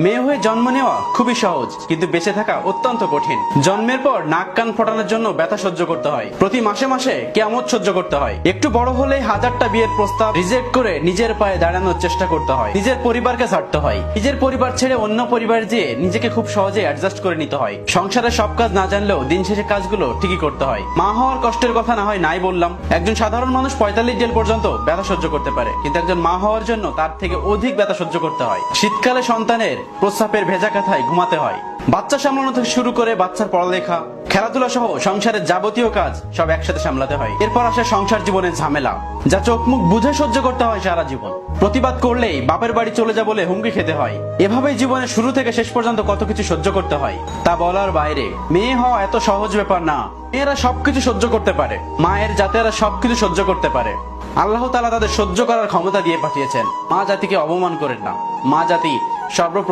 মেয়ে হয়ে জন্ম নেওয়া খুবই সহজ, কিন্তু বেঁচে থাকা অত্যন্ত কঠিন। জন্মের পর নাক কান ফোটানোর জন্য ব্যথা সহ্য করতে হয়, প্রতি মাসে মাসে কিয়ামত সহ্য করতে হয়। একটু বড় হলে হাজারটা বিয়ের প্রস্তাব রিজেক্ট করে নিজের পায়ে দাঁড়ানোর চেষ্টা করতে হয়, নিজের পরিবারকে ছাড়তে হয়, নিজের পরিবার ছেড়ে অন্য পরিবার যেয়ে নিজেকে খুব সহজে অ্যাডজাস্ট করে নিতে হয়। সংসারের সব কাজ না জানলেও দিন শেষে কাজগুলো ঠিকই করতে হয়। মা হওয়ার কষ্টের কথা না হয় নাই বললাম, একজন সাধারণ মানুষ 45 দিন পর্যন্ত ব্যথা সহ্য করতে পারে, কিন্তু একজন মা হওয়ার জন্য তার থেকে অধিক ব্যথা সহ্য করতে হয়। শীতকালে সন্তানের প্রস্রাবের ভেজা কাঁথায় ঘুমাতে হয়, বাচ্চা সামলানো থেকে শুরু করে বাচ্চার পড়ালেখা, খেলাধুলা সহ সংসারের যাবতীয় কাজ সব একসাথে সামলাতে হয়। এরপর আসে সংসার জীবনের ঝামেলা, যা চোখ মুখ বুঝে সহ্য করতে হয় সারা জীবন। প্রতিবাদ করলেই বাপের বাড়ি চলে যা বলে হুমকি খেতে হয়। এভাবেই জীবনের শুরু থেকে শেষ পর্যন্ত কত কিছু সহ্য করতে হয় তা বলার বাইরে। মেয়ে হওয়া এত সহজ ব্যাপার না। মেয়েরা সবকিছু সহ্য করতে পারে, মায়ের জাতেরা সবকিছু সহ্য করতে পারে। আল্লাহ তাআলা তাদের সহ্য করার ক্ষমতা দিয়ে পাঠিয়েছেন। মা জাতিকে অপমান করেন না, মা জাতি সর্বপ্রথম